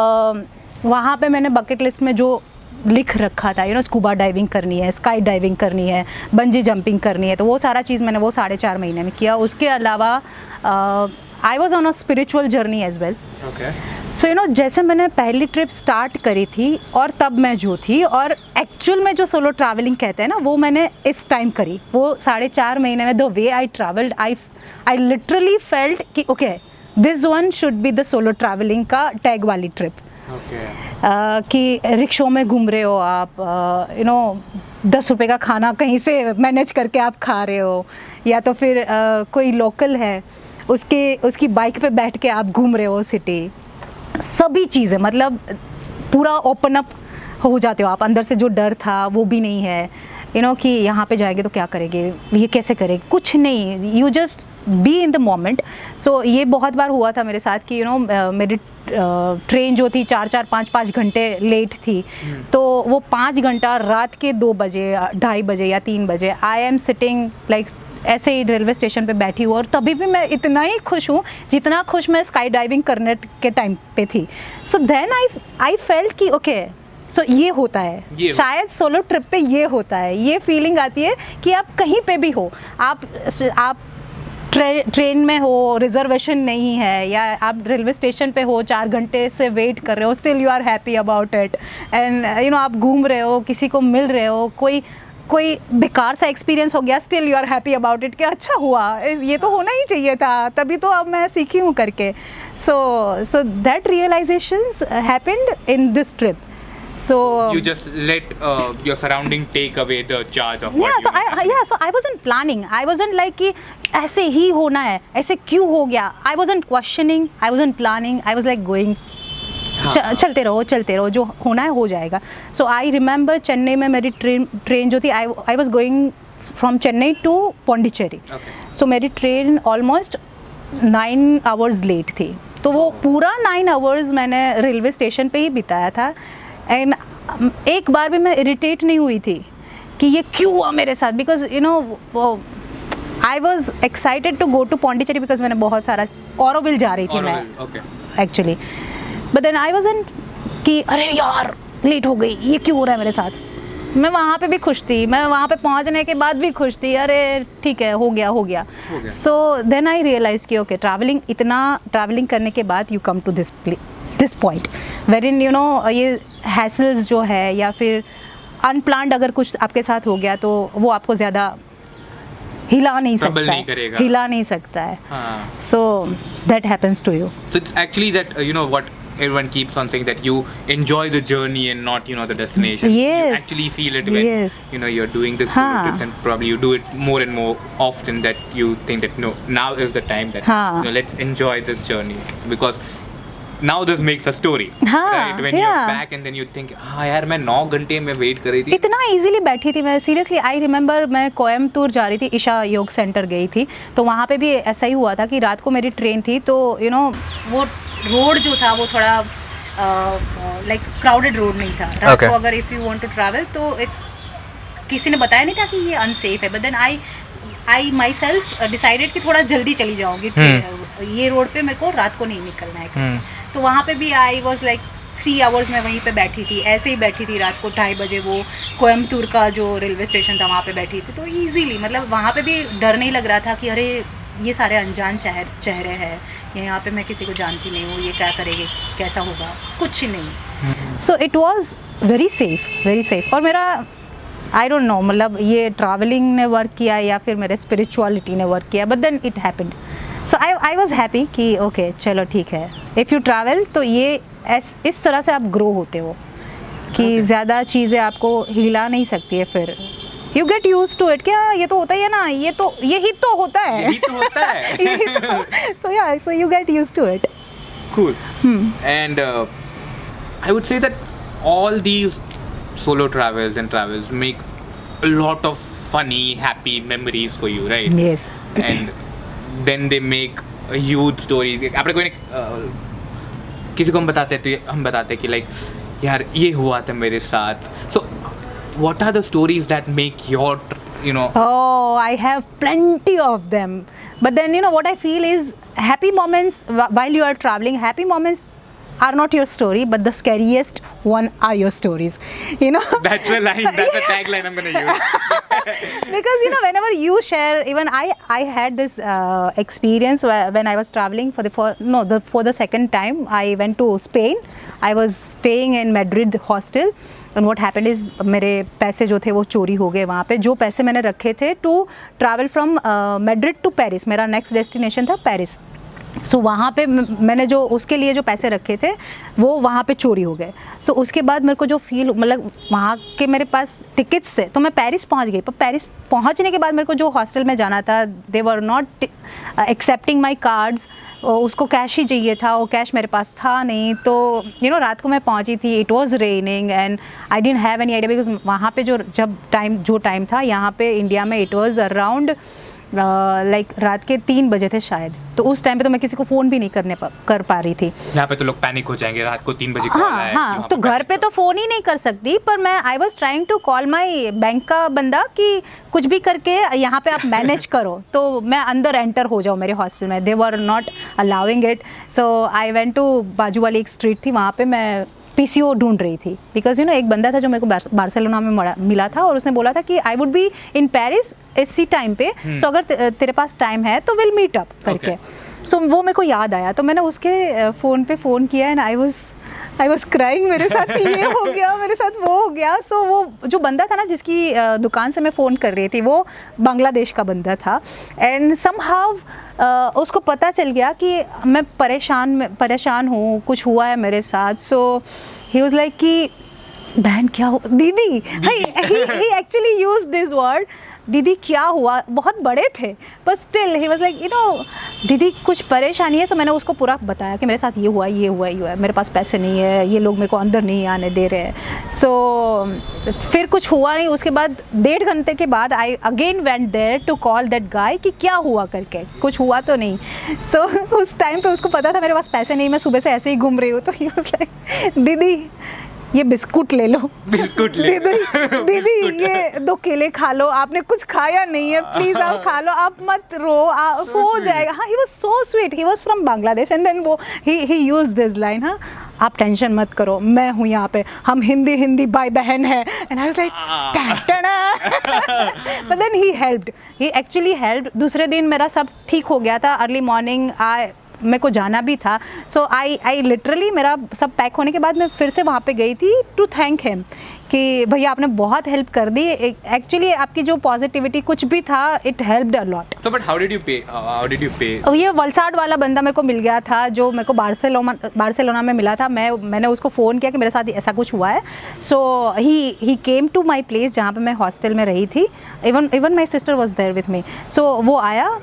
वहाँ पे मैंने बकेट लिस्ट में जो लिख रखा था, स्कूबा डाइविंग करनी है, स्काई डाइविंग करनी है, बंजी जंपिंग करनी है, तो वो सारा चीज़ मैंने वो 4.5 महीने में किया. उसके अलावा I was on a spiritual journey as well. So जैसे मैंने पहली ट्रिप स्टार्ट करी थी और तब मैं जो थी, और एक्चुअल में जो सोलो ट्रैवलिंग कहते हैं ना, वो मैंने इस टाइम करी. वो 4.5 महीने में the way I travelled, I literally felt कि okay, this one should be the solo travelling का टैग वाली ट्रिप. कि रिक्शों में घूम रहे हो आप, 10 रुपए का खाना कहीं से मैनेज करके आप खा रहे हो, या तो फिर कोई लोकल है उसकी बाइक पे बैठ के आप घूम रहे हो सिटी. सभी चीज़ें, मतलब पूरा ओपन अप हो जाते हो आप. अंदर से जो डर था वो भी नहीं है, कि यहाँ पे जाएंगे तो क्या करेंगे, ये कैसे करेंगे, कुछ नहीं. You just be in the moment. So ये बहुत बार हुआ था मेरे साथ कि मेरी ट्रेन जो थी 4-5 घंटे लेट थी. तो वो 5 घंटा रात के 2 बजे, 2:30 बजे या 3 बजे आई एम सिटिंग लाइक ऐसे ही रेलवे स्टेशन पे बैठी हूँ, और तभी भी मैं इतना ही खुश हूँ जितना खुश मैं स्काई डाइविंग करने के टाइम पे थी. सो देन आई फेल्ट कि ओके, सो ये होता है, शायद सोलो ट्रिप पे ये होता है. ये फीलिंग आती है कि आप कहीं पे भी हो, आप ट्रेन में हो, रिजर्वेशन नहीं है, या आप रेलवे स्टेशन पे हो, 4 घंटे से वेट कर रहे हो, still you are happy about it. And आप घूम रहे हो, किसी को मिल रहे हो, कोई बेकार सा एक्सपीरियंस हो गया, still you are happy about it कि अच्छा हुआ, ये तो होना ही चाहिए था, तभी तो अब मैं सीखी हूँ करके. So that realisations happened in this trip. So you just let your surrounding take away the charge of yeah. So I wasn't planning. I wasn't like कि ऐसे ही होना है, ऐसे क्यों हो गया. I wasn't questioning. I wasn't planning. I was like going. चलते रहो, जो होना है हो जाएगा. So I remember चेन्नई में मेरी ट्रेन जो थी, I was going from Chennai to Pondicherry. So मेरी ट्रेन ऑलमोस्ट 9 hours लेट थी. तो वो पूरा 9 hours मैंने रेलवे स्टेशन पे ही बिताया था. एंड एक बार भी मैं इरिटेट नहीं हुई थी कि ये क्यों हुआ मेरे साथ, because I was excited to go to Pondicherry, because मैंने बहुत सारा ऑरोविल जा रही थी मैं actually. But then I wasn't कि अरे यार लेट हो गई, ये क्यों हो रहा है मेरे साथ. मैं वहाँ पे भी खुश थी, मैं वहाँ पे पहुँचने के बाद भी खुश थी, अरे ठीक है, हो गया. सो देन आई रियलाइज कि ओके, ट्रैवलिंग करने के बाद you come to this point wherein ये हैसल्स जो है, या फिर अनप्लान्ड अगर कुछ आपके साथ हो गया, तो वो आपको ज़्यादा हिला नहीं सकता है. So that happens to you. So it's actually that what everyone keeps on saying, that you enjoy the journey and not the destination. Yes. You actually feel it when you're doing this solo trips, and probably you do it more and more often, that you think that no, now is the time that let's enjoy this journey, because now this makes a story, right? When you're back and then you think, यार मैं 9 घंटे में wait कर रही थी, इतना easily बैठी थी मैं. सीरियसली आई रिमेंबर मैं कोयम्बतूर जा रही थी, ईशा योग सेंटर गई थी, तो वहाँ पे भी ऐसा ही हुआ था कि रात को मेरी ट्रेन थी. तो वो रोड जो था वो थोड़ा लाइक क्राउडेड रोड नहीं था रात को. अगर if you want to travel तो इट्स, किसी ने बताया नहीं था कि ये अनसेफ है. But then I myself decided कि थोड़ा जल्दी चली जाऊँगी, ये रोड पे मेरे को रात को नहीं निकलना है. तो वहाँ पे भी आई वॉज लाइक 3 hours मैं वहीं पे बैठी थी, ऐसे ही बैठी थी रात को 2:30 बजे. वो कोयम्बतूर का जो रेलवे स्टेशन था वहाँ पे बैठी थी. तो ईजीली, मतलब वहाँ पे भी डर नहीं लग रहा था कि अरे ये सारे अनजान चेहरे हैं, यहाँ पे मैं किसी को जानती नहीं हूँ, ये क्या करेगी, कैसा होगा, कुछ ही नहीं. So it was very safe. और मेरा आई डोंट नो, मतलब ये ट्रैवलिंग ने वर्क किया या फिर मेरे स्पिरिचुअलिटी ने वर्क किया, but then it happened. So I was happy कि ओके चलो ठीक है, इफ़ यू ट्रैवल तो ये इस तरह से आप ग्रो होते हो कि ज़्यादा चीज़ें आपको हिला नहीं सकती है फिर. You get use to it, क्या ये तो होता ही है ना, यही तो होता है, यही तो होता है. यही तो, so yeah, so you get used to it. Cool. And I would say that all these solo travels make a lot of funny, happy memories for you, right? Yes. And then they make a huge stories. आपने कोई किसी को हम बताते हैं तो हम बताते हैं कि like यार ये हुआ था मेरे साथ. So what are the stories that make your, you know? Oh, I have plenty of them. But then, you know, what I feel is happy moments while you are traveling, happy moments are not your story, but the scariest one are your stories, you know. That's the line, that's the tagline I'm going to use. Because, you know, whenever you share, even I had this experience when I was traveling for the second time. I went to Spain. I was staying in Madrid hostel. And what happened is मेरे पैसे जो थे वो चोरी हो गए वहाँ पे. जो पैसे मैंने रखे थे to travel from Madrid to Paris, मेरा नेक्स्ट डेस्टिनेशन था पेरिस. सो वहाँ पे मैंने जो उसके लिए जो पैसे रखे थे वो वहाँ पे चोरी हो गए. सो उसके बाद मेरे को जो फील, मतलब वहाँ के मेरे पास टिकट्स थे तो मैं पेरिस पहुँच गई. पर पेरिस पहुँचने के बाद मेरे को जो हॉस्टल में जाना था, they were not accepting my cards. उसको कैश ही चाहिए था, वो कैश मेरे पास था नहीं. तो यू नो रात को मैं पहुँची थी, it was raining and I didn't have any idea, because वहाँ पे जो टाइम था यहाँ पे इंडिया में इट वॉज़ अराउंड लाइक रात के 3 बजे थे शायद. तो उस टाइम पे तो मैं किसी को फ़ोन भी नहीं कर पा रही थी. यहाँ पे तो लोग पैनिक हो जाएंगे, रात को 3 बजे कॉल आया. हाँ, तो घर पे तो फ़ोन ही नहीं कर सकती. पर मैं I was trying to call my bank का बंदा कि कुछ भी करके यहाँ पे आप मैनेज करो तो मैं अंदर एंटर हो जाऊँ मेरे हॉस्टल में. They were not allowing it. So I went to बाजू वाली एक स्ट्रीट थी, वहाँ पे मैं पीसीओ ढूंढ रही थी. बिकॉज यू नो एक बंदा था जो मेरे को बार्सिलोना में मिला था और उसने बोला था कि I would be in Paris इसी टाइम पे. सो अगर तेरे पास टाइम है तो विल मीट अप करके. सो वो मेरे को याद आया तो मैंने उसके फ़ोन पे फ़ोन किया एंड आई वॉज क्राइंग. मेरे साथ ये हो गया, मेरे साथ वो हो गया. सो वो जो बंदा था ना जिसकी दुकान से मैं फ़ोन कर रही थी वो बांग्लादेश का बंदा था. एंड समहाउ उसको पता चल गया कि मैं परेशान हूँ, कुछ हुआ है मेरे साथ. सो ही वाज लाइक कि बहन क्या हो, दीदी. ही एक्चुअली यूज्ड दिस वर्ड, दीदी क्या हुआ. बहुत बड़े थे पर still he was like you know दीदी कुछ परेशानी है. सो मैंने उसको पूरा बताया कि मेरे साथ ये हुआ, मेरे पास पैसे नहीं है, ये लोग मेरे को अंदर नहीं आने दे रहे हैं. सो फिर कुछ हुआ नहीं. उसके बाद 1.5 घंटे के बाद I again went there to call that guy कि क्या हुआ करके, कुछ हुआ तो नहीं. सो उस टाइम पे उसको पता था मेरे पास पैसे नहीं, मैं सुबह से ऐसे ही घूम रही हूँ. तो ही वाज लाइक दीदी ये बिस्कुट ले लो, दीदी ये 2 केले खा लो, आपने कुछ खाया नहीं है, प्लीज आप खा लो, आप मत रो, हो जाएगा. हाँ, he was so sweet. He was from Bangladesh and then वो ही यूज्ड दिस लाइन, हाँ आप टेंशन मत करो, मैं हूँ यहाँ पे, हम हिंदी भाई बहन है. And I was like but then he actually helped. दूसरे दिन मेरा सब ठीक हो गया था. अर्ली मॉर्निंग मेरे को जाना भी था. सो आई लिटरली मेरा सब पैक होने के बाद मैं फिर से वहाँ पे गई थी टू थैंक हिम कि भैया आपने बहुत हेल्प कर दी. एक्चुअली आपकी जो पॉजिटिविटी कुछ भी था it helped a lot. So but how did you pay? ये वलसाड वाला बंदा मेरे को मिल गया था जो मेरे को बार्सिलोना में मिला था. मैंने उसको फ़ोन किया कि मेरे साथ ऐसा कुछ हुआ है. So he came to my place जहाँ पे मैं हॉस्टल में रही थी. Even my sister was there with me. So वो आया,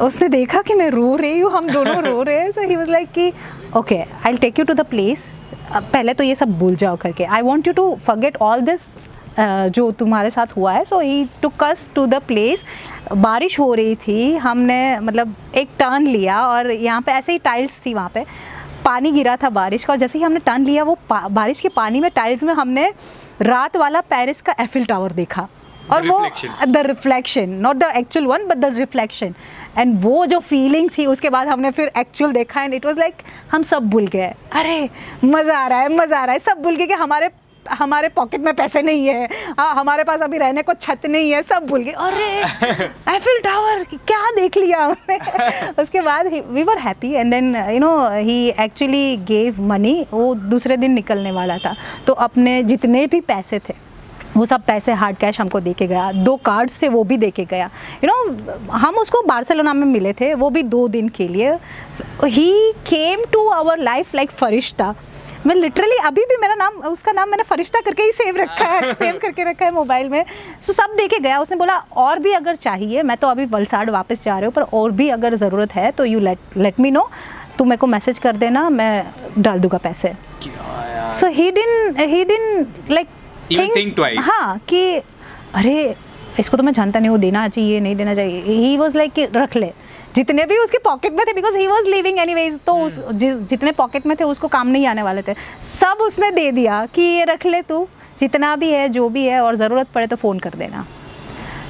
उसने देखा कि मैं रो रही हूँ, हम दोनों रो रहे हैं. सो ही वाज लाइक कि okay I will take you to the place, पहले तो ये सब भूल जाओ करके. I want you to forget all this जो तुम्हारे साथ हुआ है. So he took us to the place. बारिश हो रही थी, हमने मतलब एक टर्न लिया और यहाँ पे ऐसे ही टाइल्स थी, वहाँ पे पानी गिरा था बारिश का. और जैसे ही हमने टर्न लिया वो बारिश के पानी में टाइल्स में हमने रात वाला पेरिस का एफिल टावर देखा. और वो the reflection, not the actual one but the reflection. And वो जो फीलिंग थी उसके बाद हमने फिर एक्चुअल देखा एंड इट वाज लाइक हम सब भूल गए. अरे मज़ा आ रहा है, सब भूल गए कि हमारे पॉकेट में पैसे नहीं है, हमारे पास अभी रहने को छत नहीं है, सब भूल गए. अरे एफिल टावर क्या देख लिया हमने. उसके बाद we were happy and then you know he actually gave money. वो दूसरे दिन निकलने वाला था तो अपने जितने भी पैसे थे वो सब पैसे हार्ड कैश हमको दे के गया. 2 कार्ड्स थे वो भी दे के गया. यू नो हम उसको बार्सिलोना में मिले थे, वो भी 2 दिन के लिए. He came to our life like फरिश्ता. मैं लिटरली अभी भी मेरा नाम, उसका नाम मैंने फरिश्ता करके ही सेव रखा है, सेव करके रखा है मोबाइल में। सो सब देके गया, उसने बोला और भी अगर चाहिए, मैं तो अभी वलसाड़ वापस जा रही हूँ, पर और भी अगर ज़रूरत है तो यू लेट मी नो, तू मेरे को मैसेज कर देना, मैं डाल दूंगा पैसे। So he didn't like think twice. हाँ कि अरे इसको तो मैं जानता नहीं हूँ, देना चाहिए नहीं देना चाहिए। ही वॉज लाइक कि रख ले, जितने भी उसके पॉकेट में थे, because he was living anyways, तो जितने पॉकेट में थे उसको काम नहीं आने वाले थे, सब उसने दे दिया कि ये रख ले तू, जितना भी है जो भी है, और ज़रूरत पड़े तो फ़ोन कर देना।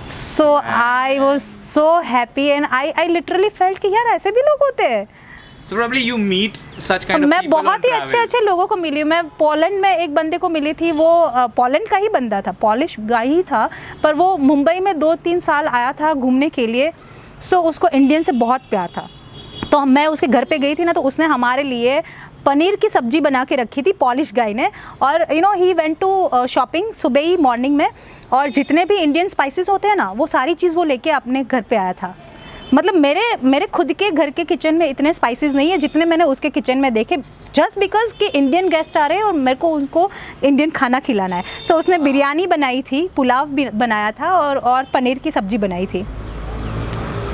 So I was so happy and I literally felt कि यार ऐसे भी लोग होते हैं। So probably you meet such kind of मैं people on बहुत ही travel. अच्छे लोगों को मिली। मैं पोलैंड में एक बंदे को मिली थी, वो पोलैंड का ही बंदा था, पॉलिश गाय ही था, पर वो मुंबई में 2-3 साल आया था घूमने के लिए। सो उसको इंडियन से बहुत प्यार था, तो मैं उसके घर पे गई थी ना, तो उसने हमारे लिए पनीर की सब्जी बना के रखी थी, पॉलिश गाय ने। और you know he went to shopping सुबह ही मॉर्निंग में, और जितने भी इंडियन स्पाइसेस होते हैं ना, वो सारी चीज़ वो लेके अपने घर पे आया था। मतलब मेरे खुद के घर के किचन में इतने स्पाइसेस नहीं है जितने मैंने उसके किचन में देखे, जस्ट बिकॉज कि इंडियन गेस्ट आ रहे हैं और मेरे को उनको इंडियन खाना खिलाना है। सो उसने बिरयानी बनाई थी, पुलाव भी बनाया था, और पनीर की सब्जी बनाई थी।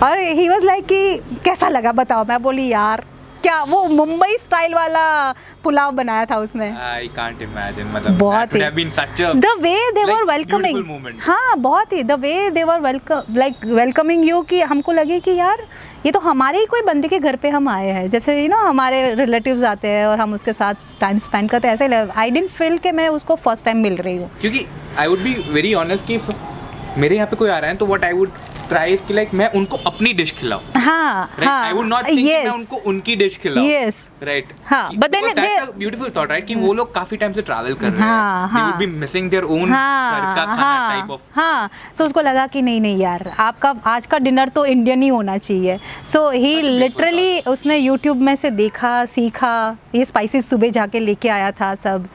और ही वाज लाइक कि कैसा लगा बताओ। मैं बोली यार क्या वो मुंबई स्टाइल वाला पुलाव बनाया था उसने। I can't imagine, मतलब बहुत that would have been such a the way they like were welcoming, beautiful moment. हाँ बहुत ही the way they were welcoming you, कि हमको लगे कि यार ये तो हमारे ही कोई बंदे के घर पे हम आए हैं, जैसे यू नो हमारे रिलेटिव्स आते हैं और हम उसके साथ टाइम स्पेंड करते हैं, ऐसे आई डिडंट फील कि मैं उसको फर्स्ट टाइम मिल रही हूँ। क्योंकि I would be very honest कि मेरे यहाँ पे कोई आ रहा है तो what I would try is कि लाइक मैं उनको अपनी डिश खिलाऊं। हाँ हाँ, आई वुड नॉट थिंक कि मैं उनको उनकी डिश खिलाऊं। Yes right. हाँ, but then that's a beautiful thought, right, कि वो लोग काफी टाइम से ट्रैवल कर रहे हैं, they would be missing their own घर का खाना टाइप ऑफ। हाँ, सो उसको लगा कि नहीं यार आपका आज का डिनर तो इंडियन ही होना चाहिए। सो ही लिटरली उसने यूट्यूब में से देखा, सीखा, ये स्पाइसेस सुबह जाके लेके आया था सब।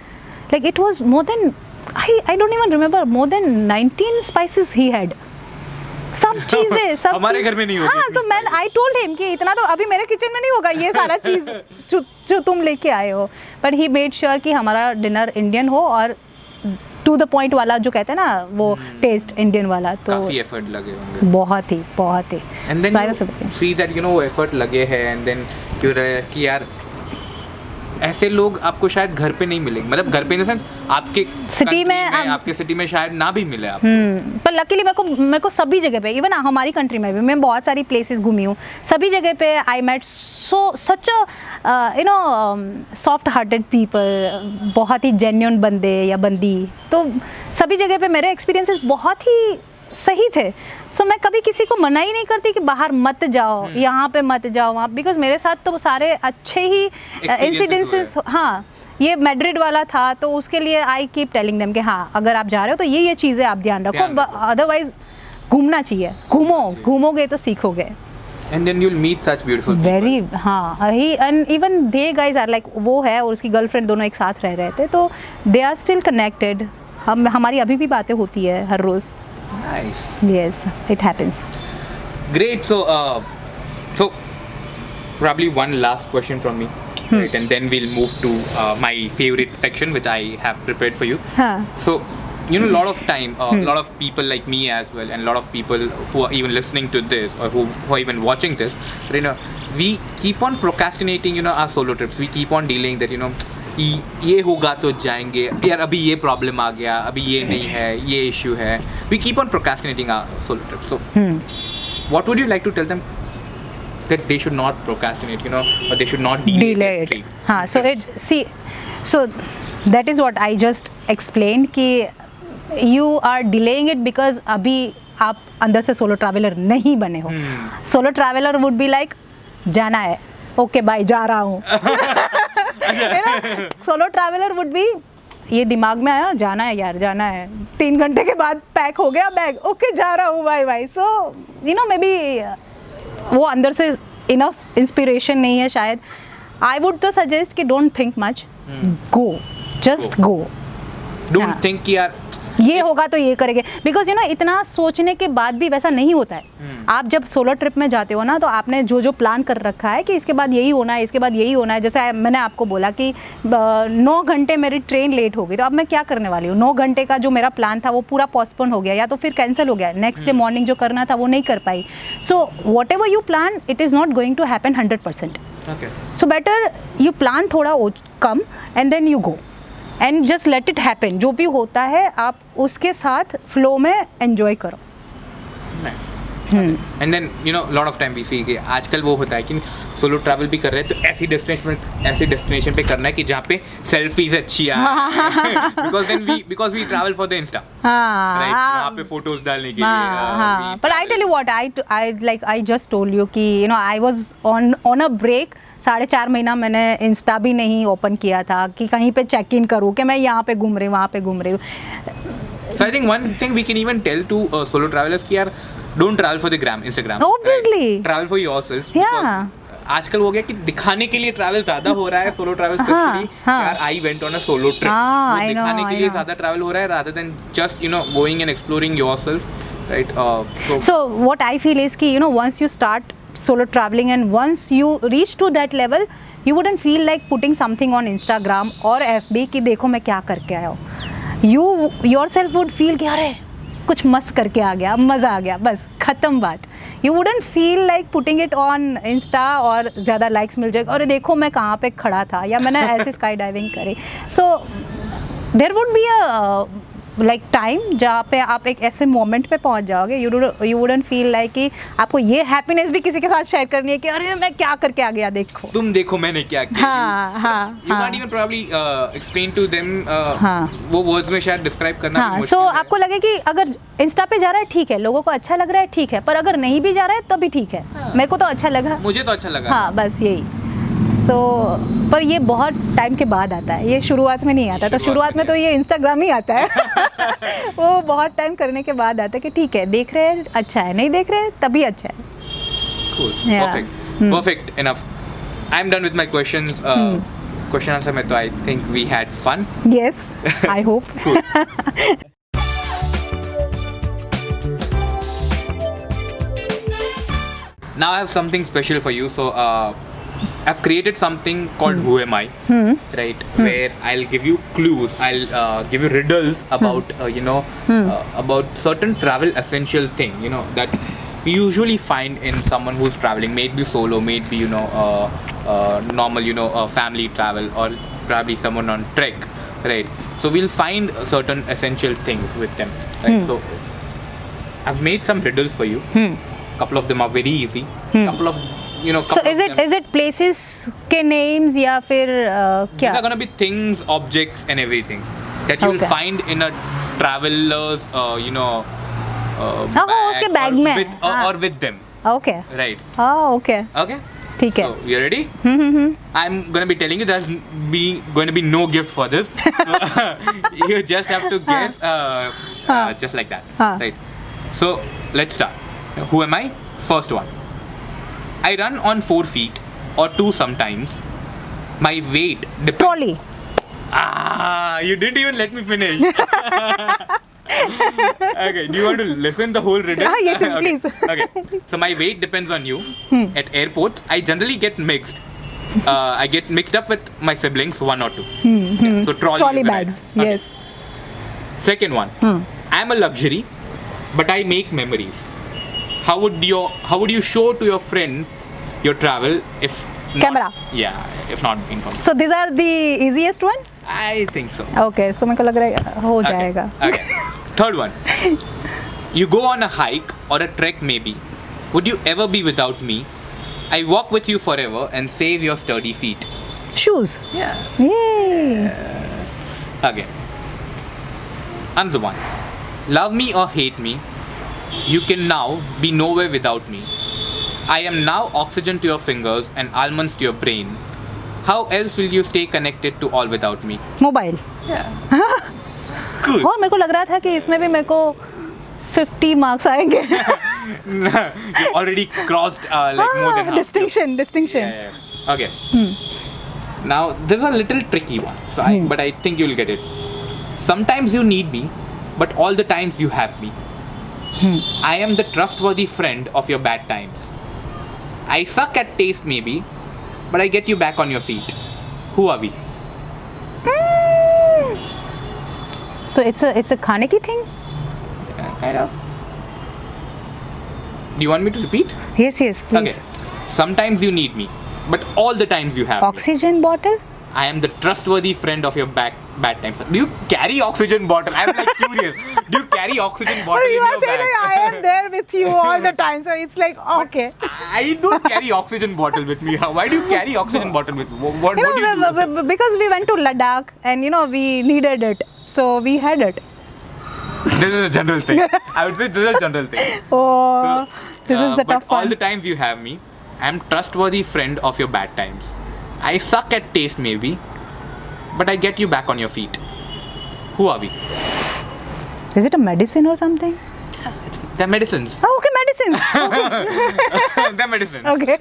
Like it was more than I don't even remember, more than 19 spices he had. सब चीजें सब हमारे घर में नहीं होगी। हाँ, तो मैं आई टोल्ड हिम कि इतना तो अभी मेरे किचन में नहीं होगा ये सारा चीज जो तुम लेके आए हो। बट ही मेड श्योर कि हमारा डिनर इंडियन हो और टू द पॉइंट वाला, जो कहते हैं ना वो टेस्ट इंडियन वाला। तो काफी एफर्ट लगे होंगे, बहुत ही and then see that you know effort लगे हैं, एंड देन क्यों रहे कि यार ऐसे लोग आपको शायद घर पे नहीं मिलेंगे, मतलब घर पे इन द सेंस आपके सिटी में आपके सिटी में शायद ना भी मिले आपको। पर लकीली मेरे को सभी जगह पे, इवन हमारी कंट्री में भी मैं बहुत सारी प्लेसेस घूमी हूँ, सभी जगह पे I met such you know soft hearted people, बहुत ही जेन्युइन बंदे या बंदी। तो सभी जगह पे मेरे एक्सपीरियंसेस बहुत ही सही थे। सो मैं कभी किसी को मना ही नहीं करती कि बाहर मत जाओ, यहाँ पे मत जाओ वहाँ, बिकॉज मेरे साथ तो सारे अच्छे ही इंसिडेंसेस। हाँ, ये मैड्रिड वाला था, तो उसके लिए आई कीप टेलिंग देम कि हाँ अगर आप जा रहे हो तो ये चीज़ें आप ध्यान रखो, अदरवाइज घूमना चाहिए, घूमोगे तो सीखोगे। And then you'll meet such beautiful people. Very, हाँ, ही and even they guys are like, वो है और उसकी गर्लफ्रेंड दोनों एक साथ रह रहे थे, तो they are still connected। हमारी अभी भी बातें होती है हर रोज़। Nice. Yes, it happens. Great. So probably one last question from me, right? And then we'll move to my favorite section, which I have prepared for you. Huh. So, you know, a lot of time, a lot of people like me as well, and a lot of people who are even listening to this or who are even watching this, you know, we keep on procrastinating, you know, our solo trips. We keep on delaying that, you know, ये होगा तो जाएंगे, यार अभी ये problem आ गया, अभी ये नहीं है, ये इशू है। We keep on procrastinating our solo trips. So, what would you like to tell them that they should not procrastinate, you know, or they should not delay it. trip? हाँ, so that is what I just explained कि you are delaying it because अभी आप अंदर से solo traveller नहीं बने हो। Solo traveller would be like जाना है, ओके बाय, जा रहा हूँ। सोलो ट्रैवलर वुड बी, ये दिमाग में आया जाना है यार, जाना है, 3 घंटे के बाद पैक हो गया बैग, ओके जा रहा हूँ, bye bye. So you know maybe वो अंदर से इनफ इंस्पिरेशन नहीं है शायद। आई वुड तो सजेस्ट कि don't think much, go, just go. Don't think कि यार ये होगा तो ये करेंगे, बिकॉज इतना सोचने के बाद भी वैसा नहीं होता है। आप जब सोलो ट्रिप में जाते हो ना, तो आपने जो जो प्लान कर रखा है कि इसके बाद यही होना है, इसके बाद यही होना है, जैसे मैंने आपको बोला कि 9 घंटे मेरी ट्रेन लेट हो गई, तो अब मैं क्या करने वाली हूँ? 9 घंटे का जो मेरा प्लान था वो पूरा पोस्टपोन हो गया, या तो फिर कैंसिल हो गया, नेक्स्ट डे मॉर्निंग जो करना था वो नहीं कर पाई। So whatever you plan, it is not going to happen 100%। So better you plan थोड़ा कम and then you go and just let it happen. जो भी होता है आप उसके साथ फ्लो में एंजॉय करो। And then lot of time we see कि आजकल वो होता है कि सोलो ट्रैवल भी कर रहे हैं तो ऐसी डेस्टिनेशन पे करना है कि जहाँ पे सेल्फीज अच्छी आए, because we travel for the insta, right, वहाँ पे फोटोज डालने के लिए। But I tell you what, I just told you कि I was on a break। 4.5 महीना मैंने इंस्टा भी नहीं ओपन किया था कि कहीं पे चेक इन करूँ कि मैं यहाँ पे घूम रही हूँ, वहाँ पे घूम रही हूँ। So I think one thing we can even tell to solo travelers कि यार don't travel for the Instagram. Obviously. Right? Travel for yourself. Yeah. आजकल हो गया कि दिखाने के लिए ट्रैवल ज्यादा हो रहा है, सोलो ट्रैवल स्पेशली। यार I went on a solo trip, दिखाने के लिए ज्यादा ट्रैवल हो रहा है rather than just going and exploring yourself, right? So what I feel is कि once you start solo traveling and once you reach to that level, you wouldn't feel like putting something on Instagram or FB कि देखो मैं क्या करके आया हूँ। You yourself would feel कि अरे कुछ मस्त करके आ गया, मज़ा आ गया, बस ख़त्म बात। You wouldn't feel like putting it on Insta और ज़्यादा likes मिल जाएगा, अरे देखो मैं कहाँ पे खड़ा था या मैंने ऐसे स्काई डाइविंग करी। So there would be a time जहाँ पे आप एक ऐसे मोमेंट पे पहुँच जाओगे, यू वुडंट फील लाइक कि आपको ये हैप्पीनेस भी किसी के साथ शेयर करनी है कि अरे मैं क्या करके आ गया, देखो तुम देखो मैंने क्या किया। हाँ, you can't even probably explain to them, वो words में शायद describe करना भी मुश्किल है। आपको लगे कि अगर इंस्टा पे जा रहा है ठीक है, लोगों को अच्छा लग रहा है ठीक है, पर अगर नहीं भी जा रहा है तो भी ठीक है। मेरे को तो अच्छा लगा, मुझे तो अच्छा लगा। हाँ बस यही। पर ये बहुत टाइम के बाद आता है, ये शुरुआत में नहीं आता। तो शुरुआत में तो ये इंस्टाग्राम ही आता है वो बहुत टाइम करने के बाद आता है कि ठीक है, देख रहे हैं अच्छा है, नहीं देख रहे हैं तभी अच्छा है। Perfect enough. I'm done with my questions. Question answer में तो I think we had fun. Yes, I hope. Cool. Now I have something special for you. So I've created something called Who Am I, right? Where I'll give you clues, I'll give you riddles about about certain travel essential thing, that we usually find in someone who's traveling, maybe solo, maybe normal family travel, or probably someone on trek, right? So we'll find certain essential things with them, right? So I've made some riddles for you. Couple of them are very easy. Couple of So is it places के names या फिर क्या? These are gonna be things, objects, and everything that you will find in a traveler's उसके bag में or with them. Okay. Right. Okay. Okay. ठीक है. So you ready? I'm gonna be telling you there's going to be no gift for this. So you just have to guess just like that. Right. So let's start. Who am I? First one. I run on 4 feet or 2 sometimes. My weight depends. Trolley. You didn't even let me finish. Okay, do you want to listen the whole riddle? Yes, okay. please. Okay, so my weight depends on you. At airports, I generally get mixed. I get mixed up with my siblings, 1 or 2. Yeah, so trolley bags. Right. Okay. Yes. Second one. I'm a luxury, but I make memories. How would you show to your friends your travel if not, camera? Yeah, if not being from. So these are the easiest one? I think so. Okay, so मेरे को लग रहा है हो जाएगा. Okay. Third one. You go on a hike or a trek maybe. Would you ever be without me? I walk with you forever and save your sturdy feet. Shoes. Yeah. Yay. Okay. Another one. Love me or hate me. You can now be nowhere without me. I am now oxygen to your fingers and almonds to your brain. How else will you stay connected to all without me? Mobile. Yeah. Cool. और मेरे को लग रहा था कि इसमें भी मेरे को 50 मार्क्स आएंगे. You already crossed like more than half. Distinction. Yeah. Okay. Now this is a little tricky one. So but I think you'll get it. Sometimes you need me, but all the times you have me. I am the trustworthy friend of your bad times. I suck at taste maybe, but I get you back on your feet. Who are we? So it's a khane ki thing? Kind of. Do you want me to repeat? Yes, please. Okay. Sometimes you need me, but all the times you have me. Oxygen bottle? I am the trustworthy friend of your bad times. Do you carry oxygen bottle? I'm like curious. Do you carry oxygen bottle You in are your saying bag? like, I am there with you all the time, so it's like okay. I don't carry oxygen bottle with me. Why do you carry oxygen bottle with you? What do you do? Because we went to Ladakh and we needed it, so we had it. This is a general thing. I would say this is a general thing. Oh, this is the but tough one. all the times you have me, I'm trustworthy friend of your bad times. I suck at taste maybe, but I get you back on your feet. Who are we? Is it a medicine or something? They're medicines. Oh, okay, medicines. They're medicines. Okay.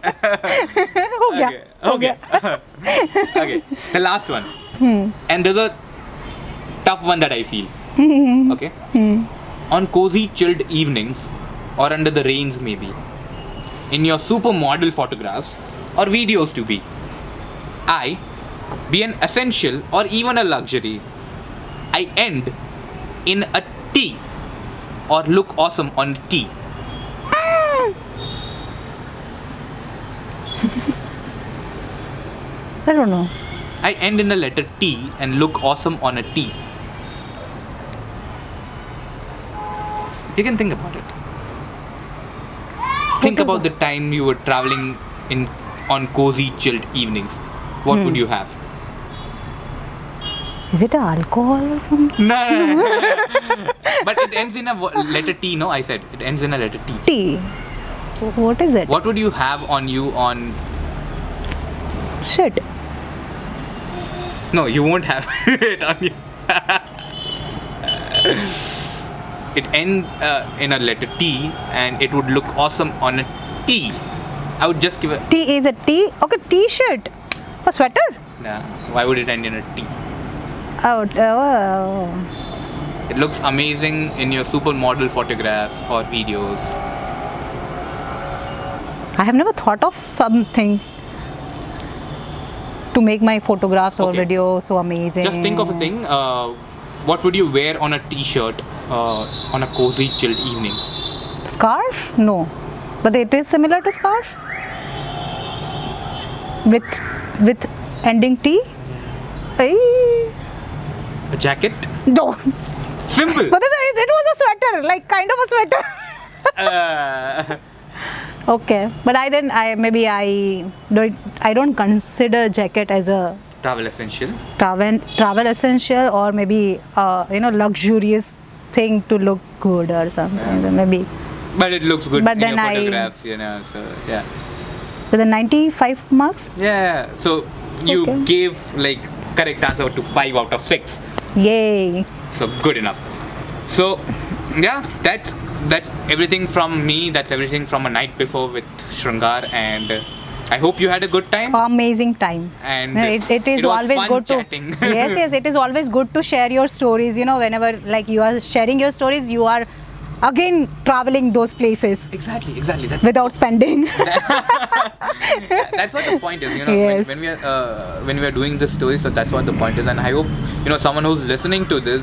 हो गया. Okay. Okay. The last one. And there's a tough one that I feel. Okay. On cozy, chilled evenings, or under the rains maybe, in your supermodel photographs or videos to be, I be an essential or even a luxury. I end in a T or look awesome on a T. I don't know. I end in a letter T and look awesome on a T. You can think about it. Think about the time you were traveling on cozy, chilled evenings. What would you have? Is it alcohol or something? No. But it ends in a letter T, no? I said it ends in a letter T. Tea. What is it? What would you have on you on... Shit. No, you won't have it on you. It ends in a letter T and it would look awesome on a T. I would just give a... T is a T? Okay, T-shirt. A sweater? Nah, why would it end in a T? Oh. It looks amazing in your supermodel photographs or videos. I have never thought of something to make my photographs or Okay. videos so amazing. Just think of a thing. What would you wear on a T-shirt on a cozy, chilled evening? Scarf? No. But it is similar to scarf? With ending T? Ay. A jacket? No. Simple. But it was a sweater, like kind of a sweater. Okay, but I don't consider jacket as a Travel essential. travel essential or maybe luxurious thing to look good or something. Maybe But it looks good But in then your I- photographs, so yeah. with the 95 marks. Yeah, so you Okay. gave like correct answer to 5 out of 6. Yay! So good enough. So yeah, that's everything from me. That's everything from a night before with Shringar, and I hope you had a good time. Amazing time. And No, it is it was always fun good chatting. to yes, it is always good to share your stories. Whenever like you are sharing your stories, you are again traveling those places Exactly. That's without spending. that's what the point is, Yes. when we are doing this story, so that's what the point is. And I hope someone who's listening to this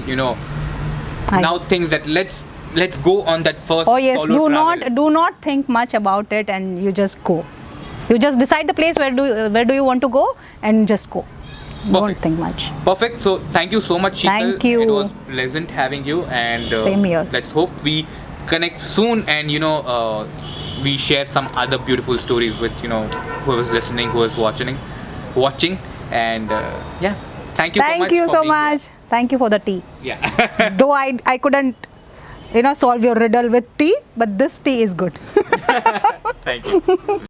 now thinks that let's go on that first Oh yes, solo travel. do not think much about it, and you just go. You just decide the place where do you want to go, and just go. Don't Perfect. think much. Perfect. So thank you so much, Sheetal. Thank you. It was pleasant having you, and Same here. let's hope we connect soon, and we share some other beautiful stories with who is listening, who is watching, and yeah. Thank you so much. Thank you for so being here. much. Thank you for the tea. Yeah. Though I couldn't solve your riddle with tea, but this tea is good. Thank you.